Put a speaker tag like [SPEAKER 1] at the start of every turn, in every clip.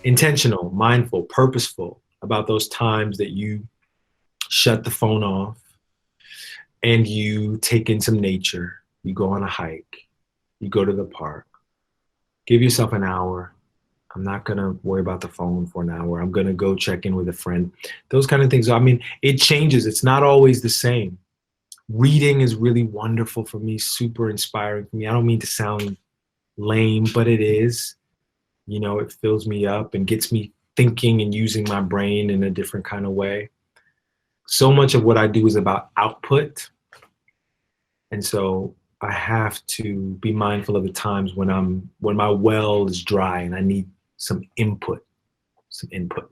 [SPEAKER 1] intentional, mindful, purposeful about those times that you shut the phone off and you take in some nature. You go on a hike, you go to the park, give yourself an hour. I'm not going to worry about the phone for an hour. I'm going to go check in with a friend. Those kind of things. I mean, it changes. It's not always the same. Reading is really wonderful for me, super inspiring for me. I don't mean to sound lame, but it is. You know, it fills me up and gets me thinking and using my brain in a different kind of way. So much of what I do is about output. And so I have to be mindful of the times when my well is dry and I need some input, some input.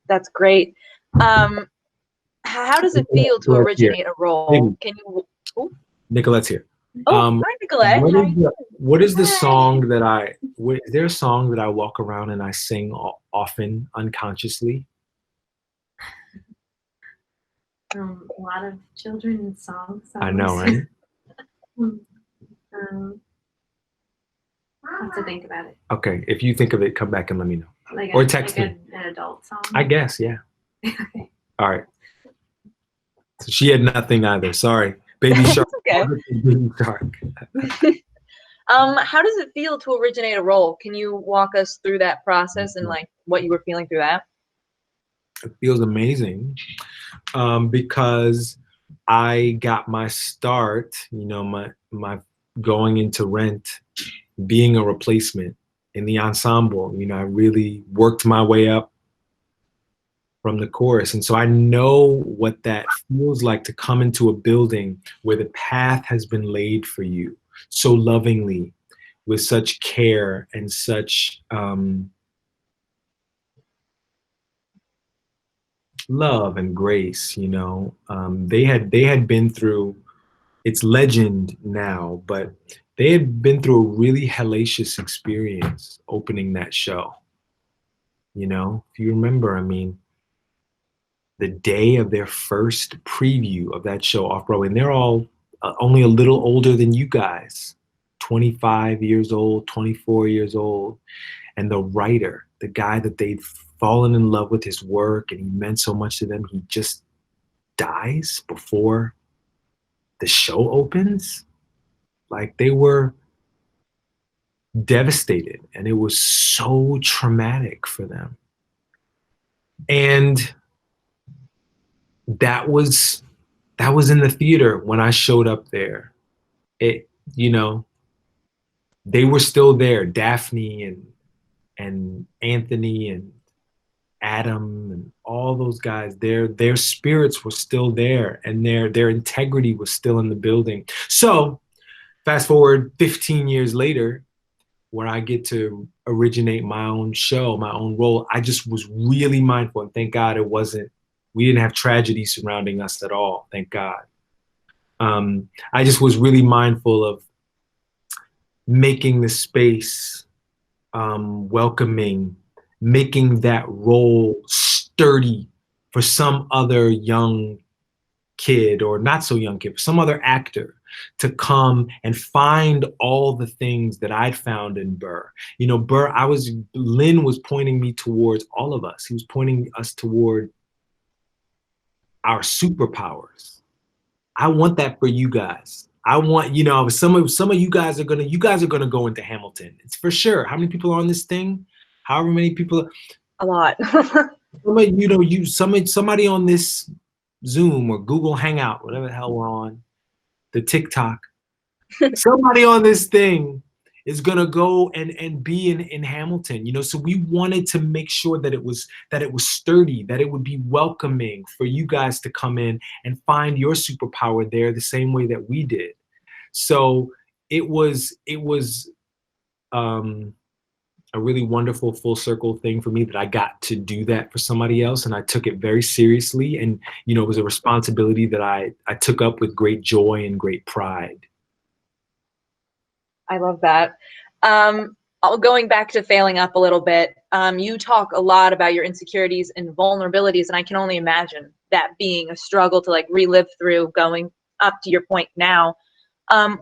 [SPEAKER 2] That's great. How does it feel to originate a role? Can you? Oh,
[SPEAKER 1] Nicolette's here.
[SPEAKER 2] hi, Nicolette.
[SPEAKER 1] What is the song that is there a song that I walk around and I sing often unconsciously?
[SPEAKER 3] A lot of children's songs.
[SPEAKER 1] I know, right?
[SPEAKER 3] I have to think about it.
[SPEAKER 1] Okay, if you think of it, come back and let me know.
[SPEAKER 3] Or
[SPEAKER 1] text me.
[SPEAKER 3] An adult song?
[SPEAKER 1] I guess, yeah.
[SPEAKER 3] Okay.
[SPEAKER 1] All right. So she had nothing either. Sorry. Baby Shark.
[SPEAKER 2] Okay.
[SPEAKER 1] Baby Shark.
[SPEAKER 2] How does it feel to originate a role? Can you walk us through that process and like what you were feeling through that?
[SPEAKER 1] It feels amazing because I got my start, you know, my going into Rent, being a replacement in the ensemble. You know, I really worked my way up from the chorus. And so I know what that feels like to come into a building where the path has been laid for you so lovingly, with such care and such love and grace. You know, they had been through, it's legend now, but they had been through a really hellacious experience opening that show. You know, if you remember, I mean, the day of their first preview of that show off Broadway, and they're all only a little older than you guys, 25 years old, 24 years old. And the writer, the guy that they'd fallen in love with his work and he meant so much to them, he just dies before the show opens. Like, they were devastated and it was so traumatic for them. And that was in the theater when I showed up there. It, you know, they were still there, Daphne and Anthony and Adam and all those guys. Their spirits were still there and their integrity was still in the building. So fast forward 15 years later, where I get to originate my own show, my own role, I just was really mindful, and thank God we didn't have tragedy surrounding us at all, thank God. I just was really mindful of making the space welcoming, making that role sturdy for some other young kid, or not so young kid, some other actor to come and find all the things that I'd found in Burr. You know, Lin was pointing me towards all of us. He was pointing us toward our superpowers. I want that for you guys. I want, you know, some of you guys are gonna go into Hamilton. It's for sure. How many people are on this thing? However many people.
[SPEAKER 2] A lot.
[SPEAKER 1] Somebody on this Zoom or Google Hangout, whatever the hell we're on, the TikTok. Somebody on this thing is gonna go and be in Hamilton, you know. So we wanted to make sure that it was sturdy, that it would be welcoming for you guys to come in and find your superpower there the same way that we did. So it was a really wonderful full circle thing for me that I got to do that for somebody else, and I took it very seriously, and you know, it was a responsibility that I took up with great joy and great pride.
[SPEAKER 2] I love that. Going back to failing up a little bit, you talk a lot about your insecurities and vulnerabilities, and I can only imagine that being a struggle to like relive through going up to your point now.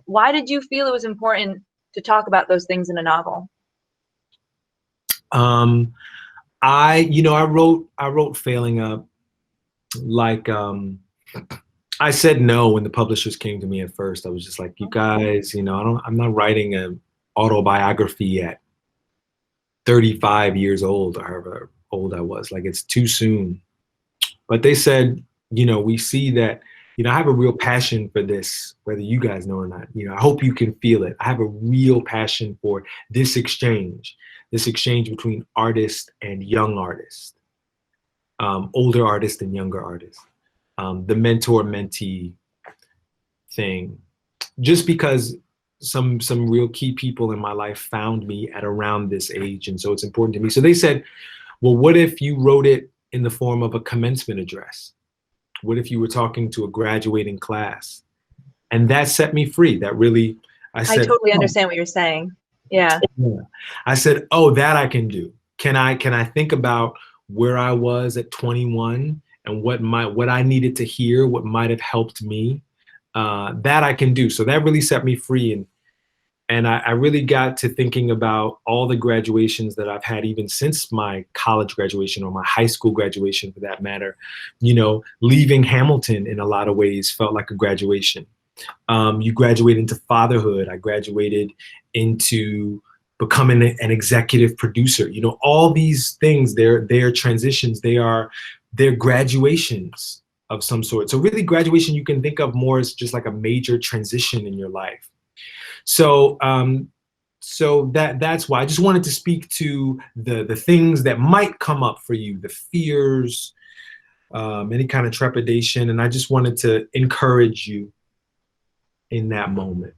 [SPEAKER 2] Why did you feel it was important to talk about those things in a novel?
[SPEAKER 1] I wrote Failing Up, like, I said no when the publishers came to me at first. I was just like, you guys, I'm not writing an autobiography at 35 years old, or however old I was. Like, it's too soon. But they said, we see that, I have a real passion for this, whether you guys know or not. I hope you can feel it. I have a real passion for this exchange between artist and young artist, older artist and younger artist, the mentor-mentee thing. Just because some real key people in my life found me at around this age, and so it's important to me. So they said, well, what if you wrote it in the form of a commencement address? What if you were talking to a graduating class? And that set me free. That really, I said,
[SPEAKER 2] I totally understand what you're saying. Yeah.
[SPEAKER 1] I said, oh, that I can do. Can I think about where I was at 21 and what I needed to hear, what might have helped me? That I can do. So that really set me free. And I really got to thinking about all the graduations that I've had, even since my college graduation or my high school graduation, for that matter. Leaving Hamilton in a lot of ways felt like a graduation. You graduate into fatherhood. I graduated into becoming an executive producer. All these things, they're transitions. They're graduations of some sort. So really, graduation you can think of more as just like a major transition in your life. So that's why I just wanted to speak to the things that might come up for you, the fears, any kind of trepidation, and I just wanted to encourage you in that moment.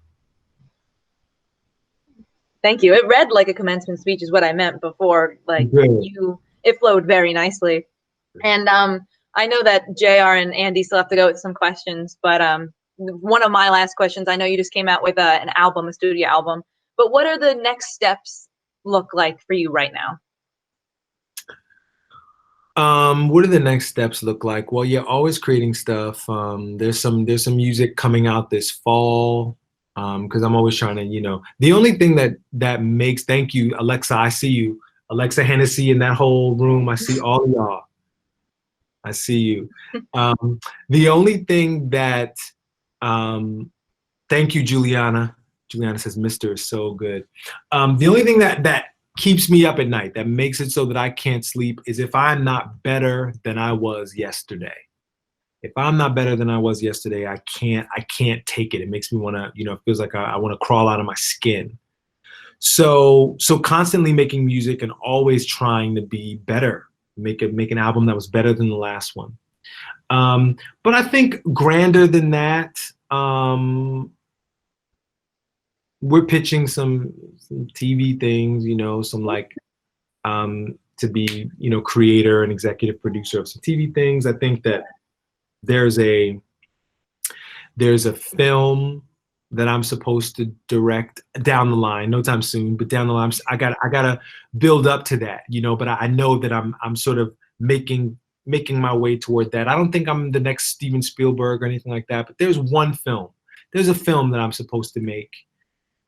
[SPEAKER 2] Thank you. It read like a commencement speech is what I meant before. Like, it flowed very nicely. And I know that JR and Andy still have to go with some questions, but one of my last questions, I know you just came out with an album, a studio album, but what are the next steps look like for you right now?
[SPEAKER 1] What do the next steps look like? Well, yeah, always creating stuff. There's some music coming out this fall, because I'm always trying to, the only thing that makes, thank you, Alexa, I see you, Alexa Hennessy in that whole room. I see all of y'all. I see you. The only thing that, thank you, Juliana. Juliana says, Mr. is so good. The only thing that keeps me up at night, that makes it so that I can't sleep, is if I'm not better than I was yesterday. If I'm not better than I was yesterday, I can't take it. It makes me want to, it feels like I want to crawl out of my skin. So constantly making music and always trying to be better, make an album that was better than the last one. But I think grander than that, we're pitching some TV things, some like, to be, creator and executive producer of some TV things. I think that there's a film that I'm supposed to direct down the line, no time soon, but down the line, I gotta build up to that, but I know that I'm sort of making my way toward that. I don't think I'm the next Steven Spielberg or anything like that, but there's a film that I'm supposed to make.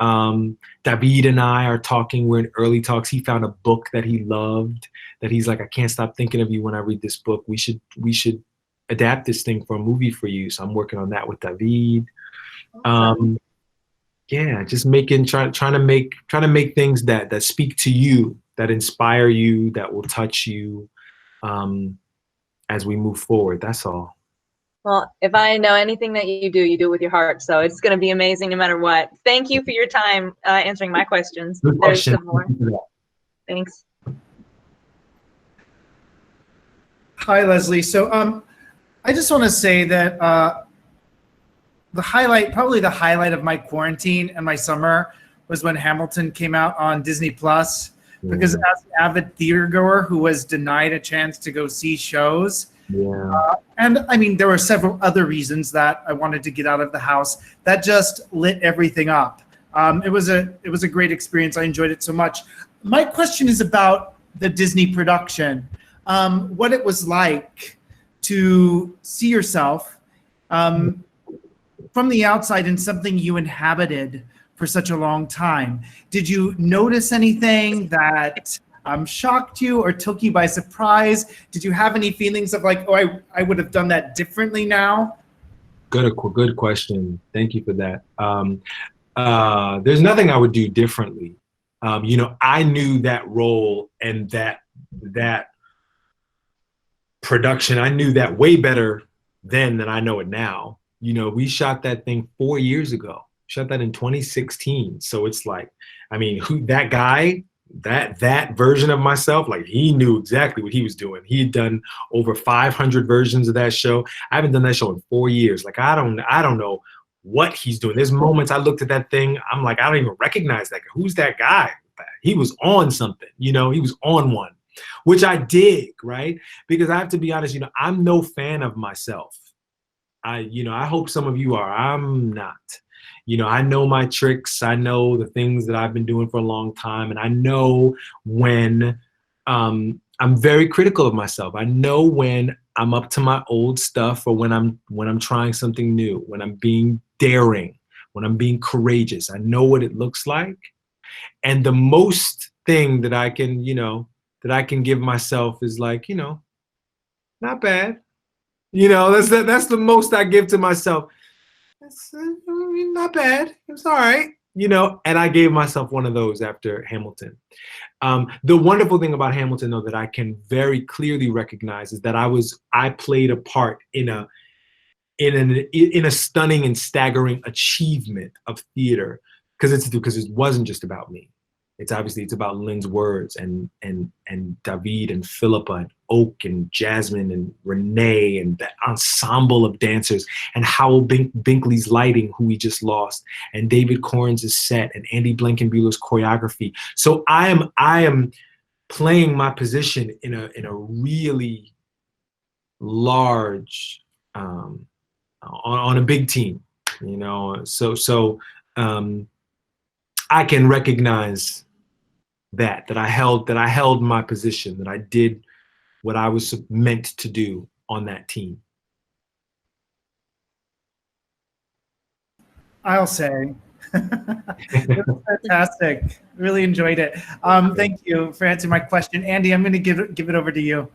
[SPEAKER 1] David and I are talking, we're in early talks. He found a book that he loved, that he's like, I can't stop thinking of you when I read this book. We should adapt this thing for a movie for you. So I'm working on that with David. Yeah, just trying to make things that speak to you, that inspire you, that will touch you, as we move forward. That's all.
[SPEAKER 2] Well, if I know anything that you do it with your heart. So it's going to be amazing no matter what. Thank you for your time answering my questions.
[SPEAKER 1] Good question.
[SPEAKER 2] Thanks.
[SPEAKER 4] Hi, Leslie. So I just want to say that probably the highlight of my quarantine and my summer was when Hamilton came out on Disney Plus. Because as an avid theater goer who was denied a chance to go see shows, and I mean, there were several other reasons that I wanted to get out of the house, that just lit everything up. It was a great experience. I enjoyed it so much. My question is about the Disney production, what it was like to see yourself from the outside in something you inhabited for such a long time. Did you notice anything that shocked you or took you by surprise? Did you have any feelings of like, oh, I would have done that differently now?
[SPEAKER 1] Good question. Thank you for that. There's nothing I would do differently. I knew that role and that production. I knew that way better then than I know it now. We shot that thing 4 years ago. Shot that in 2016. So it's like, I mean, that guy, that version of myself, like he knew exactly what he was doing. He had done over 500 versions of that show. I haven't done that show in 4 years. Like I don't know what he's doing. There's moments I looked at that thing, I'm like, I don't even recognize that guy. Who's that guy? He was on something, he was on one, which I dig, right? Because I have to be honest, I'm no fan of myself. I hope some of you are. I'm not. I know my tricks. I know the things that I've been doing for a long time. And I know when I'm very critical of myself. I know when I'm up to my old stuff or when I'm trying something new, when I'm being daring, when I'm being courageous. I know what it looks like. And the most thing that I can, that I can give myself is like, not bad. That's the most I give to myself. That's not bad. It's all right. And I gave myself one of those after Hamilton. The wonderful thing about Hamilton, though, that I can very clearly recognize is that I played a part in a stunning and staggering achievement of theater because it wasn't just about me. It's about Lynn's words and David and Philippa and Oak and Jasmine and Renee and the ensemble of dancers and Howell Binkley's lighting, who we just lost, and David Corns' set and Andy Blankenbuehler's choreography. So I am playing my position in a really large on a big team, So I can recognize that I held my position, that I did what I was meant to do on that team.
[SPEAKER 4] I'll say. That's fantastic. Really enjoyed it. Thank you for answering my question. Andy, I'm going to give it over to you.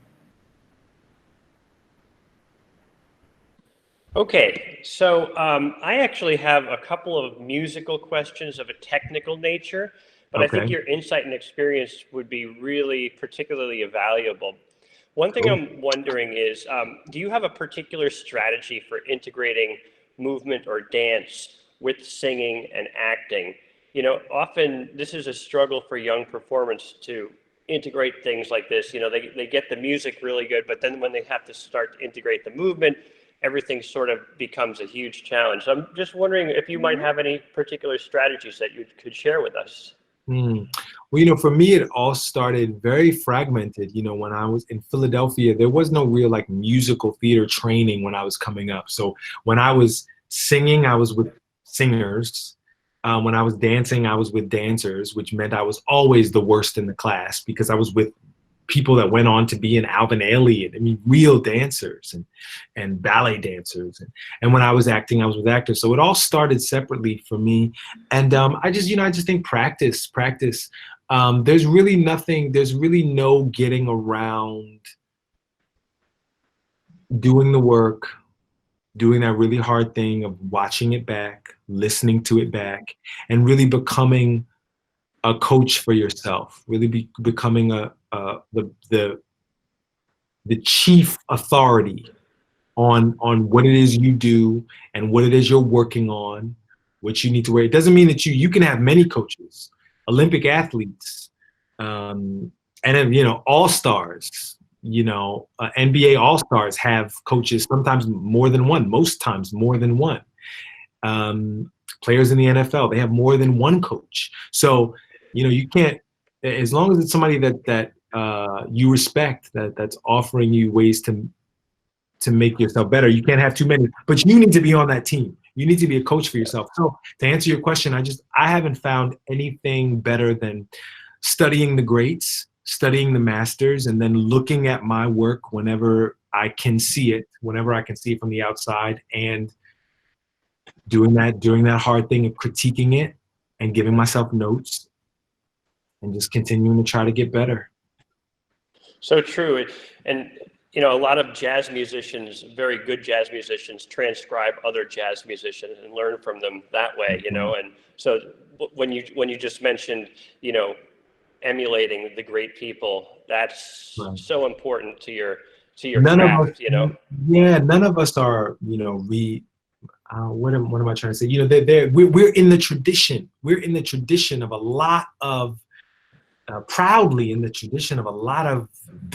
[SPEAKER 5] Okay, so I actually have a couple of musical questions of a technical nature, but
[SPEAKER 1] Okay.
[SPEAKER 5] I think your insight and experience would be really particularly valuable. One thing I'm wondering is, do you have a particular strategy for integrating movement or dance with singing and acting? Often this is a struggle for young performers to integrate things like this. They get the music really good, but then when they have to start to integrate the movement, everything sort of becomes a huge challenge. So I'm just wondering if you might have any particular strategies that you could share with us.
[SPEAKER 1] Well, for me, it all started very fragmented. When I was in Philadelphia, there was no real like musical theater training when I was coming up. So when I was singing, I was with singers. When I was dancing, I was with dancers, which meant I was always the worst in the class because I was with people that went on to be in Alvin Ailey, real dancers and ballet dancers. And when I was acting, I was with actors. So it all started separately for me. And I just think practice. There's really no getting around doing the work, doing that really hard thing of watching it back, listening to it back, and really becoming a coach for yourself, really becoming the chief authority on what it is you do and what it is you're working on, what you need to wear. It doesn't mean that you can have many coaches, Olympic athletes, and all-stars, NBA all-stars have coaches, sometimes more than one, most times more than one. Players in the NFL, they have more than one coach. So, you can't, as long as it's somebody that you respect, that's offering you ways to make yourself better. You can't have too many, but you need to be on that team. You need to be a coach for yourself. So to answer your question, I haven't found anything better than studying the greats, studying the masters, and then looking at my work whenever I can see it from the outside, and doing that hard thing of critiquing it and giving myself notes and just continuing to try to get better.
[SPEAKER 5] So true. And, you know, a lot of jazz musicians, very good jazz musicians, transcribe other jazz musicians and learn from them that way, you know. And so when you just mentioned, you know, emulating the great people, that's
[SPEAKER 1] Right.
[SPEAKER 5] so important to your
[SPEAKER 1] None of
[SPEAKER 5] craft,
[SPEAKER 1] us,
[SPEAKER 5] you know.
[SPEAKER 1] yeah, none of us are, you know, what am I trying to say? You know, we're in the tradition. We're in the tradition of a lot of, proudly in the tradition of a lot of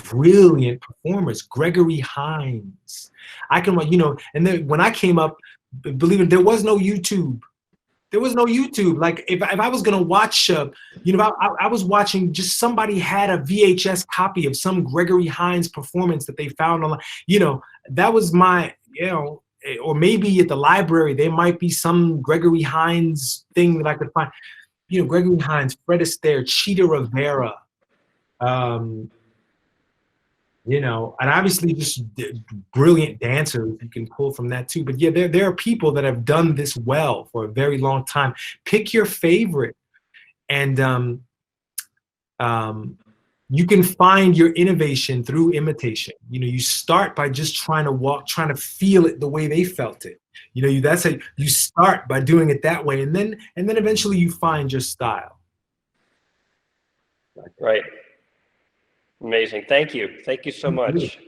[SPEAKER 1] brilliant performers. Gregory Hines. I can, you know, and then when I came up, believe it, there was no YouTube. There was no YouTube. Like if I was gonna watch, you know, I was watching, just somebody had a VHS copy of some Gregory Hines performance that they found online. You know, that was my, you know, or maybe at the library there might be some Gregory Hines thing that I could find. You know, Gregory Hines, Fred Astaire, Cheetah Rivera, you know, and obviously just brilliant dancers you can pull from that too. But yeah, there are people that have done this well for a very long time. Pick your favorite, and you can find your innovation through imitation. You know, you start by just trying to feel it the way they felt it. You know, that's how you start, by doing it that way, and then eventually you find your style.
[SPEAKER 5] Right. Amazing. Thank you. Thank you so much.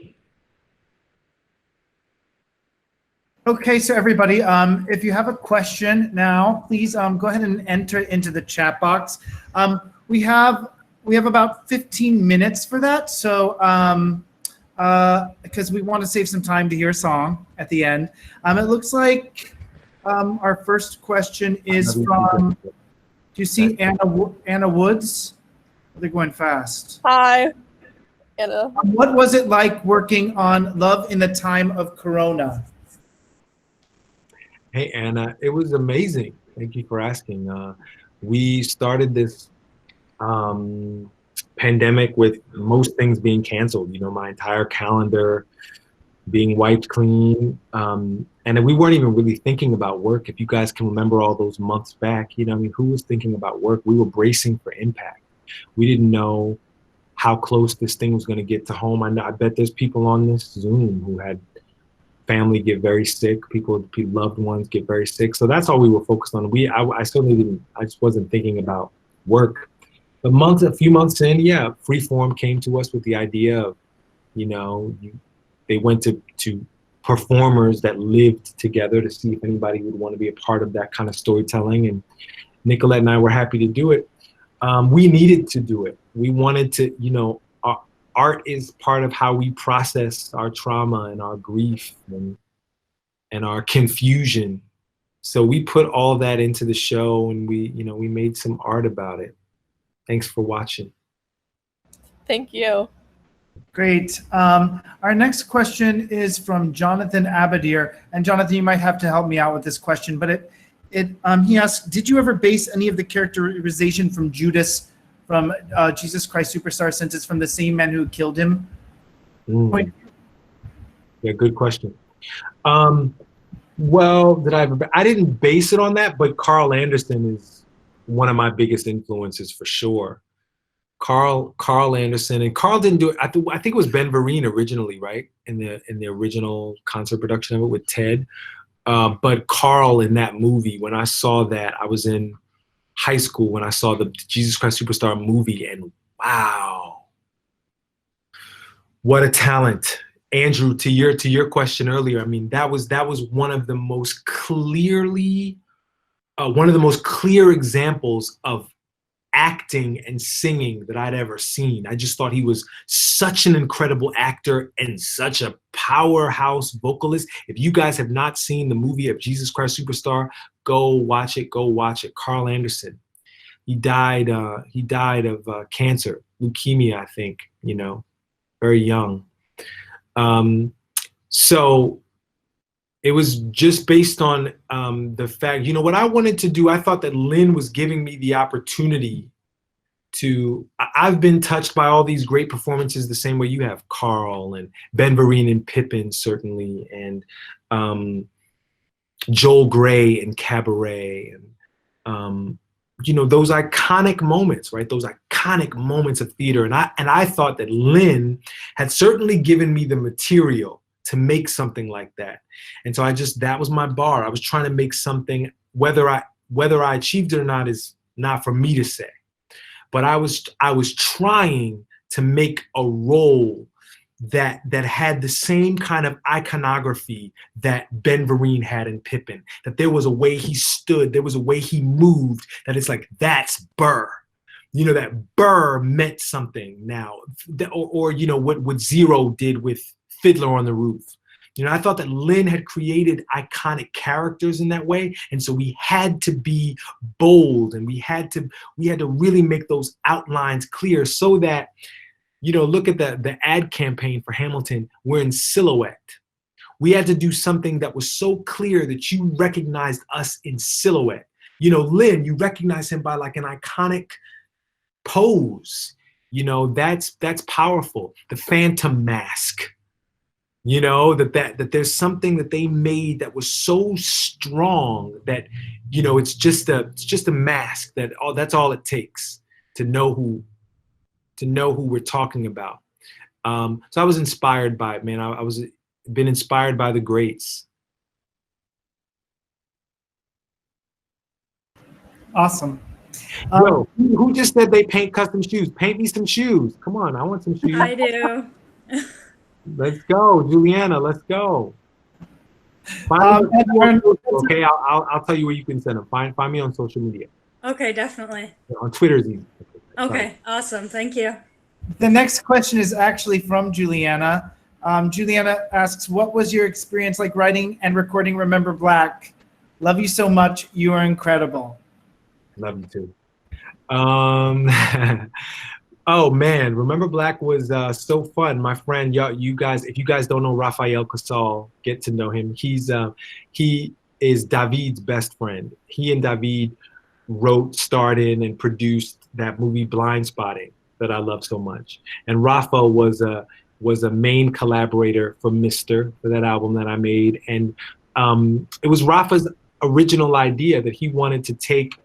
[SPEAKER 4] Okay, so everybody, if you have a question now, please go ahead and enter it into the chat box. We have about 15 minutes for that, so because we want to save some time to hear a song at the end. It looks like our first question is from, do you see Anna Woods? They're going fast.
[SPEAKER 6] Hi, Anna.
[SPEAKER 4] What was it like working on Love in the Time of Corona?
[SPEAKER 1] Hey, Anna, it was amazing. Thank you for asking. We started this pandemic with most things being canceled, you know, my entire calendar being wiped clean. And we weren't even really thinking about work. If you guys can remember all those months back, you know, I mean, who was thinking about work? We were bracing for impact. We didn't know how close this thing was going to get to home. I bet there's people on this Zoom who had family get very sick, loved ones get very sick. So that's all we were focused on. I just wasn't thinking about work. A few months in, yeah, Freeform came to us with the idea of, you know, they went to performers that lived together to see if anybody would want to be a part of that kind of storytelling. And Nicolette and I were happy to do it. We needed to do it. We wanted to, you know, art is part of how we process our trauma and our grief and our confusion. So we put all that into the show, and we made some art about it. Thanks for watching.
[SPEAKER 6] Thank you.
[SPEAKER 4] Great. Our next question is from Jonathan Abadir. And Jonathan, you might have to help me out with this question, but he asks, did you ever base any of the characterization from Judas from Jesus Christ Superstar, since it's from the same man who killed him?
[SPEAKER 1] Yeah, good question. Well, I didn't base it on that, but Carl Anderson is one of my biggest influences for sure. Carl Anderson, and Carl didn't do it. I think it was Ben Vereen originally, right? In the original concert production of it with Ted. But Carl in that movie, when I saw that, I was in high school when I saw the Jesus Christ Superstar movie, and wow, what a talent. Andrew, to your question earlier, I mean, that was one of the most clear examples of acting and singing that I'd ever seen. I just thought he was such an incredible actor and such a powerhouse vocalist. If you guys have not seen the movie of Jesus Christ Superstar, go watch it. Carl Anderson. He died of cancer, leukemia, I think, you know, very young. So it was just based on the fact, you know, what I wanted to do. I thought that Lin was giving me the opportunity I've been touched by all these great performances the same way you have, Carl and Ben Vereen and Pippin, certainly, and Joel Grey and Cabaret, and you know, those iconic moments, right? Those iconic iconic moments of theater. And I thought that Lin had certainly given me the material to make something like that. And so that was my bar. I was trying to make something, whether I achieved it or not is not for me to say. But I was trying to make a role that had the same kind of iconography that Ben Vereen had in Pippin, that there was a way he stood, there was a way he moved, that it's like, that's Burr. You know, that Burr meant something now. Or you know, what Zero did with Fiddler on the Roof. You know, I thought that Lin had created iconic characters in that way, and so we had to be bold, and we had to really make those outlines clear, so that, you know, look at the ad campaign for Hamilton. We're in silhouette. We had to do something that was so clear that you recognized us in silhouette. You know, Lin, you recognize him by like an iconic pose. You know, that's powerful. The Phantom Mask. You know, that there's something that they made that was so strong that, you know, it's just a mask that's all it takes to know who we're talking about. So I was inspired by it, man. I was been inspired by the greats.
[SPEAKER 4] Awesome.
[SPEAKER 1] Yo, who just said they paint custom shoes? Paint me some shoes. Come on, I want some shoes.
[SPEAKER 3] I do.
[SPEAKER 1] Let's go, Juliana. Let's go. Find me on social, okay, I'll tell you where you can send them. Find me on social media.
[SPEAKER 3] Okay, definitely.
[SPEAKER 1] On Twitter is easy.
[SPEAKER 3] Okay, awesome. Thank you.
[SPEAKER 4] The next question is actually from Juliana. Juliana asks, what was your experience like writing and recording Remember Black? Love you so much. You are incredible.
[SPEAKER 1] Love you too. Oh man, Remember Black was so fun. My friend, you guys, if you guys don't know Rafael Casal, get to know him. He is David's best friend. He and David wrote, starred in, and produced that movie Blind Spotting that I love so much. And Rafa was a main collaborator for Mister, for that album that I made. And it was Rafa's original idea that he wanted to take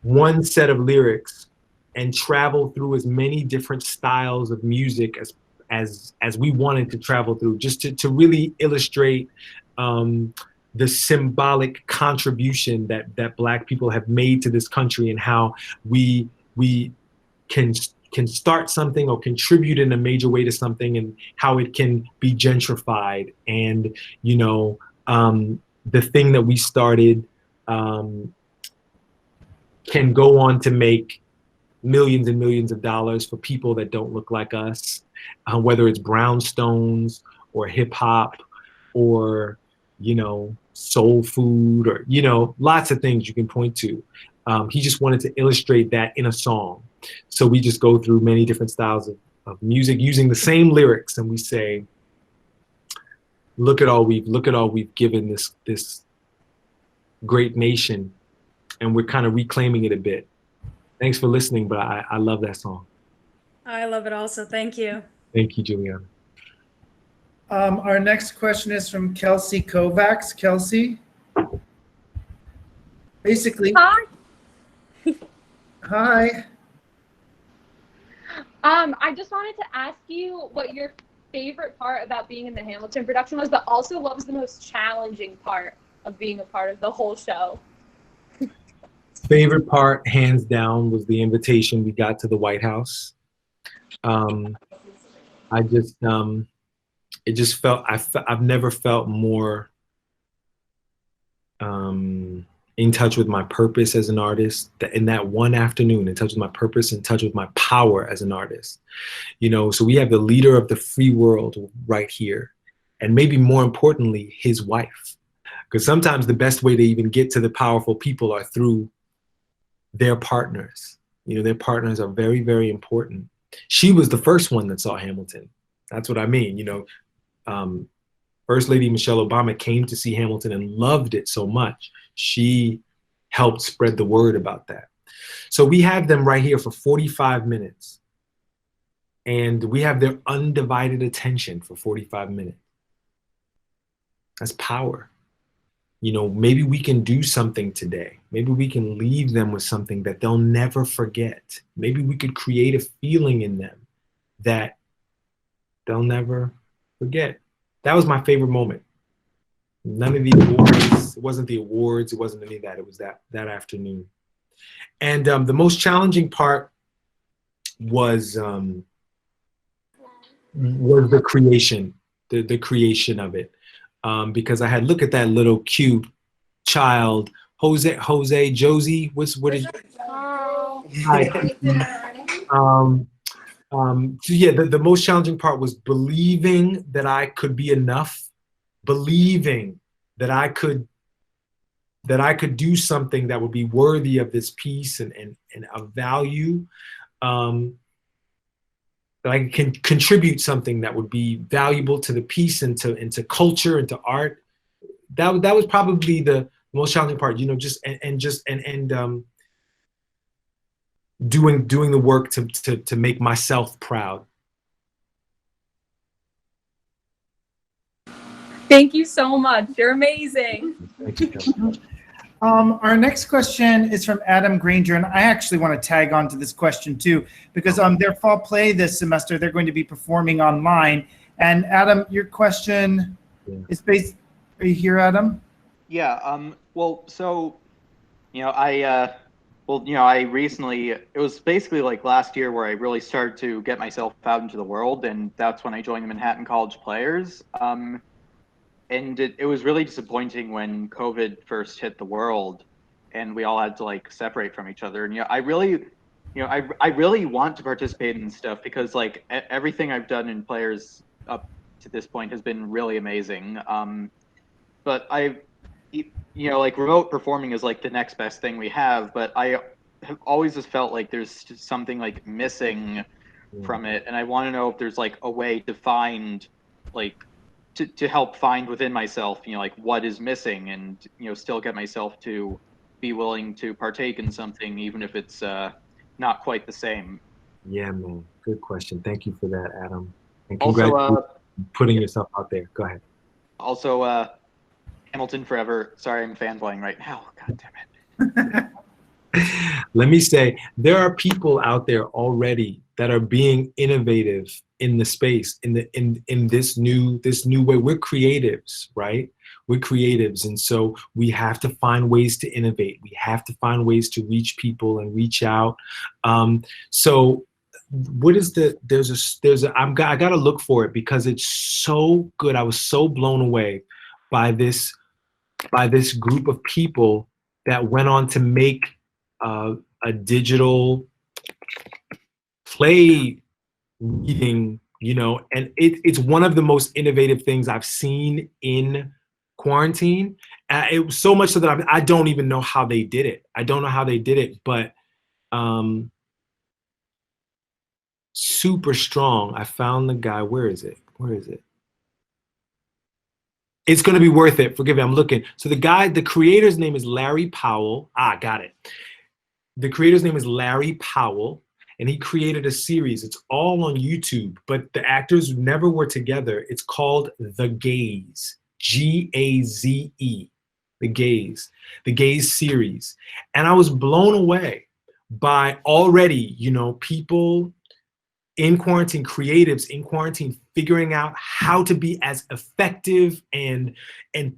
[SPEAKER 1] one set of lyrics and travel through as many different styles of music as we wanted to travel through, just to really illustrate the symbolic contribution that Black people have made to this country, and how we can start something or contribute in a major way to something, and how it can be gentrified. And, you know, the thing that we started can go on to make millions and millions of dollars for people that don't look like us, whether it's brownstones or hip hop or, you know, soul food, or, you know, lots of things you can point to. He just wanted to illustrate that in a song. So we just go through many different styles of music using the same lyrics, and we say, look at all we've given this great nation, and we're kind of reclaiming it a bit. Thanks for listening, but I love that song.
[SPEAKER 3] I love it also. Thank you.
[SPEAKER 1] Thank you, Juliana.
[SPEAKER 4] Our next question is from Kelsey Kovacs. Kelsey? Basically.
[SPEAKER 7] Hi.
[SPEAKER 4] Hi.
[SPEAKER 7] I just wanted to ask you what your favorite part about being in the Hamilton production was, but also what was the most challenging part of being a part of the whole show?
[SPEAKER 1] Favorite part, hands down, was the invitation we got to the White House. I've never felt more in touch with my purpose as an artist. In that one afternoon, in touch with my purpose, in touch with my power as an artist. You know, so we have the leader of the free world right here, and maybe more importantly, his wife. Because sometimes the best way to even get to the powerful people are through their partners. You know, their partners are very, very important. She was the first one that saw Hamilton. That's what I mean. You know, First Lady Michelle Obama came to see Hamilton and loved it so much. She helped spread the word about that. So we have them right here for 45 minutes. And we have their undivided attention for 45 minutes. That's power. maybe we can do something today. Maybe we can leave them with something that they'll never forget. Maybe we could create a feeling in them that they'll never forget. That was my favorite moment. None of the awards, it wasn't the awards, it wasn't any of that. It was that afternoon. And the most challenging part was the creation, the creation of it. Because I had look at that little cute child, Josie. What is? Hi. So yeah, the most challenging part was believing that I could be enough, believing that I could do something that would be worthy of this piece and of value. That I can contribute something that would be valuable to the piece and to culture and to art. That was probably the most challenging part, doing the work to make myself proud.
[SPEAKER 8] Thank you so much. You're amazing.
[SPEAKER 1] Thank you.
[SPEAKER 4] Our next question is from Adam Granger, and I actually want to tag on to this question too, because their fall play this semester, they're going to be performing online. And Adam, your question is based, are you here, Adam?
[SPEAKER 9] Yeah, well, so, I recently, it was basically like last year where I really started to get myself out into the world, and that's when I joined the Manhattan College Players. And it was really disappointing when COVID first hit the world and we all had to like separate from each other. And I really want to participate in stuff because like everything I've done in Players up to this point has been really amazing. But like remote performing is like the next best thing we have, but I have always just felt like there's just something like missing from it. And I want to know if there's like a way to find like, to help find within myself, like what is missing and, still get myself to be willing to partake in something, even if it's not quite the same.
[SPEAKER 1] Yeah, man. Good question. Thank you for that, Adam. And
[SPEAKER 9] Also,
[SPEAKER 1] congratulations on putting yourself out there. Go ahead.
[SPEAKER 9] Also, Hamilton Forever. Sorry, I'm fanboying right now. God damn it.
[SPEAKER 1] Let me say, there are people out there already that are being innovative in the space, in this new way. We're creatives, right? We're creatives, and so we have to find ways to innovate. We have to find ways to reach people and reach out. So what is I gotta look for it because it's so good. I was so blown away by this group of people that went on to make a digital play reading, and it's one of the most innovative things I've seen in quarantine. It was so much so that I don't even know how they did it. I don't know how they did it, but super strong. I found the guy. Where is it? It's going to be worth it. Forgive me, I'm looking. So the creator's name is Larry Powell. Got it. The creator's name is Larry Powell, and he created a series. It's all on YouTube, but the actors never were together. It's called The Gaze, G-A-Z-E, The Gaze series. And I was blown away by already, people in quarantine, creatives in quarantine, figuring out how to be as effective and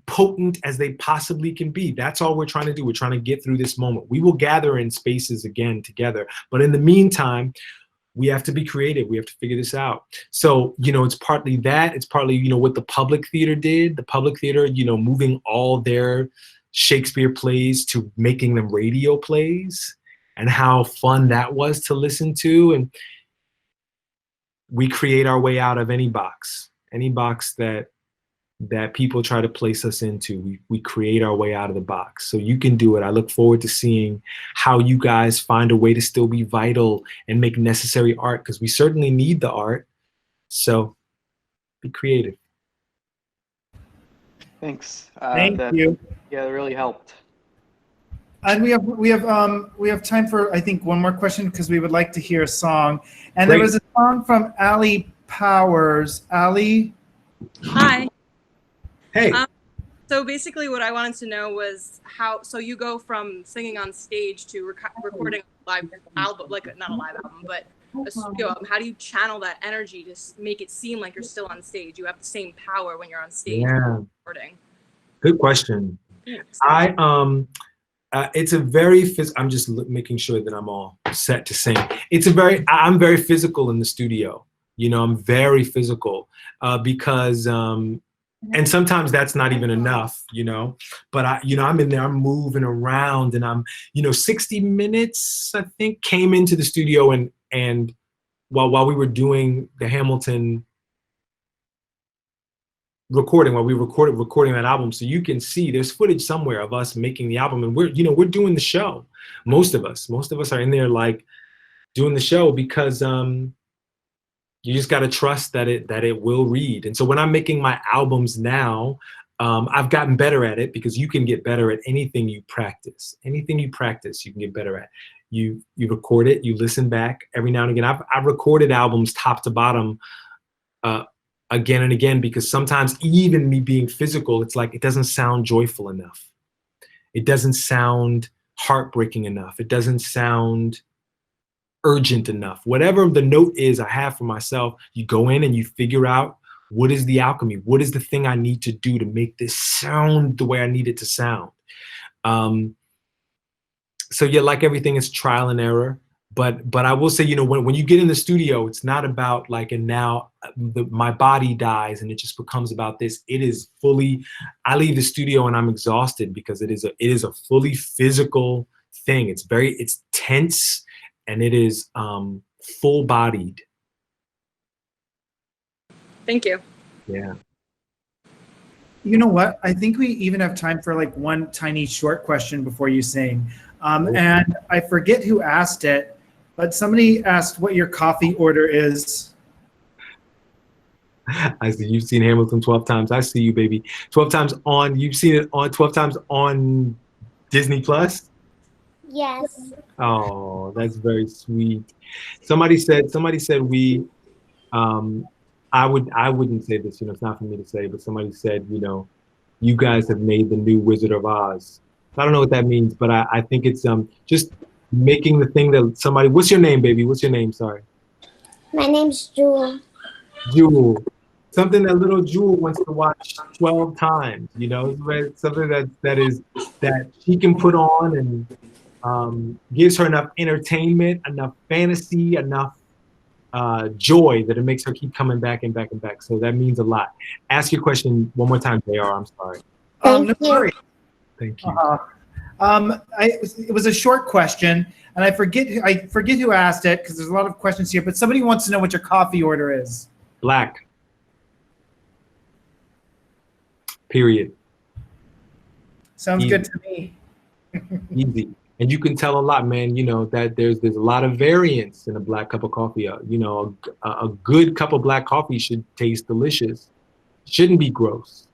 [SPEAKER 1] potent as they possibly can be. That's all we're trying to do. We're trying to get through this moment. We will gather in spaces again together. But in the meantime, we have to be creative. We have to figure this out. So, it's partly that. It's partly, what the Public Theater did. The Public Theater, moving all their Shakespeare plays to making them radio plays and how fun that was to listen to. And we create our way out of any box that people try to place us into. We create our way out of the box. So you can do it. I look forward to seeing how you guys find a way to still be vital and make necessary art, because we certainly need the art. So be creative.
[SPEAKER 9] Thanks.
[SPEAKER 4] Thank you.
[SPEAKER 9] Yeah, it really helped.
[SPEAKER 4] And we have time for, I think, one more question because we would like to hear a song. And
[SPEAKER 1] Great.
[SPEAKER 4] There was a song from Allie Powers. Allie?
[SPEAKER 10] Hi.
[SPEAKER 1] Hey.
[SPEAKER 10] So basically what I wanted to know was so you go from singing on stage to recording a live album, like not a live album, but a studio album. How do you channel that energy to make it seem like you're still on stage? You have the same power when you're on stage recording.
[SPEAKER 1] Good question.
[SPEAKER 10] Thanks.
[SPEAKER 1] It's a very I'm just making sure that I'm all set to sing. I'm very physical in the studio. You know, I'm very physical because and sometimes that's not even enough, you know, but I'm in there, I'm moving around, and I'm, 60 Minutes, I think, came into the studio and while we were doing the Hamilton recording, while we recording that album. So you can see there's footage somewhere of us making the album, and we're doing the show. Most of us are in there like doing the show because, you just got to trust that it will read. And so when I'm making my albums now, I've gotten better at it because you can get better at anything you practice. Anything you practice, you can get better at. You record it, you listen back every now and again. I've recorded albums top to bottom again and again because sometimes even me being physical, it's like it doesn't sound joyful enough. It doesn't sound heartbreaking enough. It doesn't sound urgent enough. Whatever the note is I have for myself, you go in and you figure out what is the alchemy, what is the thing I need to do to make this sound the way I need it to sound. So yeah, like everything is trial and error, but I will say, when you get in the studio, it's not about like, and now my body dies and it just becomes about this. It is fully, I leave the studio and I'm exhausted because it is a fully physical thing. It's tense. And it is full-bodied.
[SPEAKER 10] Thank you.
[SPEAKER 1] Yeah.
[SPEAKER 4] You know what? I think we even have time for like one tiny short question before you sing. And I forget who asked it, but somebody asked what your coffee order is.
[SPEAKER 1] I see you've seen Hamilton 12 times. I see you, baby. 12 times you've seen it on 12 times on Disney Plus?
[SPEAKER 11] Yes.
[SPEAKER 1] Oh, that's very sweet. Somebody said we, I wouldn't say this, it's not for me to say, but somebody said, you guys have made the new Wizard of Oz. I don't know what that means, but I think it's just making the thing that somebody, what's your name, baby? What's your name? Sorry.
[SPEAKER 11] My name's Jewel.
[SPEAKER 1] Jewel. Something that little Jewel wants to watch 12 times, something that she can put on and gives her enough entertainment, enough fantasy, enough joy that it makes her keep coming back and back and back. So that means a lot. Ask your question one more time, JR. I'm sorry.
[SPEAKER 11] Thank you.
[SPEAKER 4] Sorry.
[SPEAKER 1] Thank you.
[SPEAKER 4] It was a short question, and I forget who asked it because there's a lot of questions here. But somebody wants to know what your coffee order is.
[SPEAKER 1] Black. Period.
[SPEAKER 4] Sounds good to me.
[SPEAKER 1] Easy. And you can tell a lot, man, that there's a lot of variance in a black cup of coffee. A good cup of black coffee should taste delicious. Shouldn't be gross,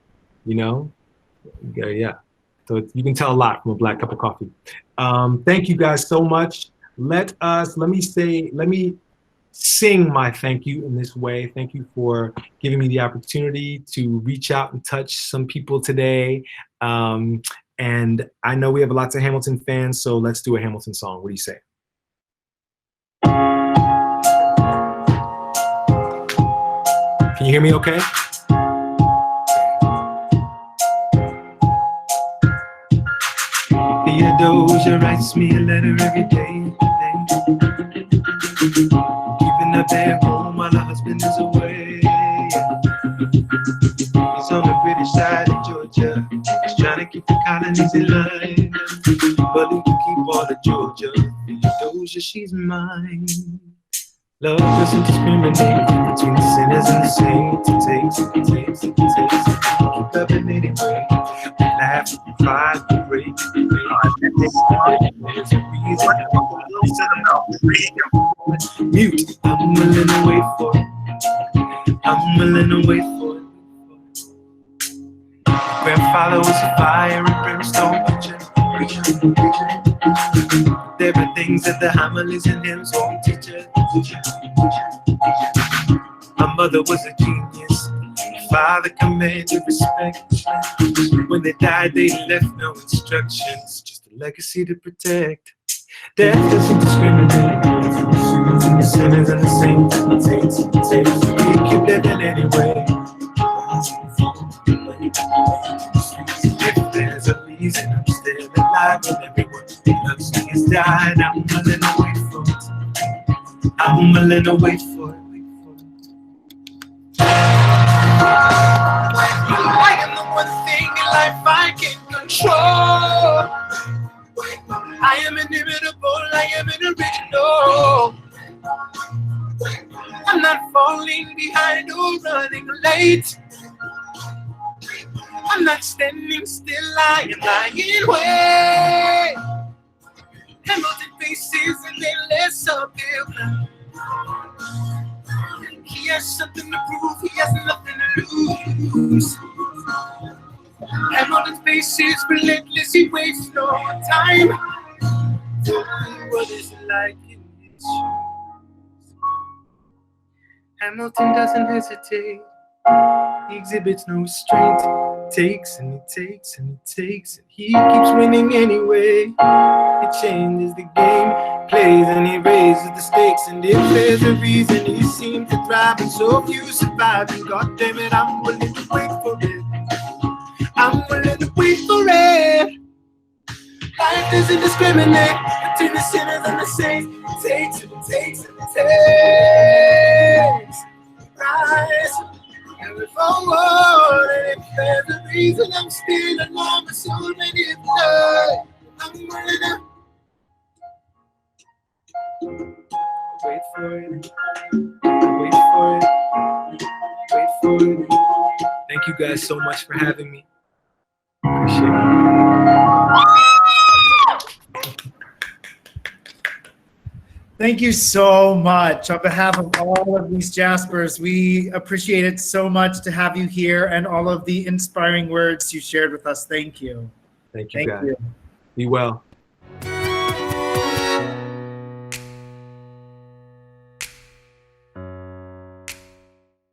[SPEAKER 1] Yeah. So you can tell a lot from a black cup of coffee. Thank you guys so much. Let me sing my thank you in this way. Thank you for giving me the opportunity to reach out and touch some people today. And I know we have lots of Hamilton fans, so let's do a Hamilton song. What do you say? Can you hear me okay? Theodosia writes me a letter every day. Keeping up at home while her husband is away. He's on the British side of Georgia. He's trying to keep the colonies in line. But he can keep all of Georgia. Theodosia, she's mine. Love doesn't discriminate between the sinners and the saints. It takes. Keep loving anyway. We laugh, we cry, we break. There's a reason. Mute. I'm willing to wait for it. I'm willing to wait for it. Grandfather was a fire and brimstone preacher. There are things that the homilies and hymns won't teach us. My mother was a genius, father commanded respect. When they died, they left no instructions, just a legacy to protect. Death doesn't discriminate between the sinners and the saints. We keep living anyway. If there's a reason I'm still alive, when everyone who loves me has died, I'm mulling away for it. I'm mulling away for it. I am the one thing in life I can control. I am inimitable, I am an original. I'm not falling behind or running late. I'm not standing still, I am lying way. Hamilton faces and endless uphill. He has something to prove, he has nothing to lose. Hamilton's faces relentless, he wastes no time. What is it like in his shoes? Hamilton doesn't hesitate. He exhibits no restraint. Takes and he takes and he takes, and he keeps winning anyway. He changes the game, plays and he raises the stakes. And if there's a reason he seems to thrive and so few survive, and God damn it, I'm willing to wait for it. I'm willing to wait for it. Life doesn't discriminate between the sinners and the saints. It takes and it takes and it takes. Rise and we forward. And if there's a reason I'm still alive, but so many have died, I'm willing to wait for it. Wait for it. Wait for it. Thank you guys so much for having me. Appreciate it.
[SPEAKER 4] Thank you so much. On behalf of all of these Jaspers, we appreciate it so much to have you here and all of the inspiring words you shared with us. Thank you.
[SPEAKER 1] Thank you, guys. Be well.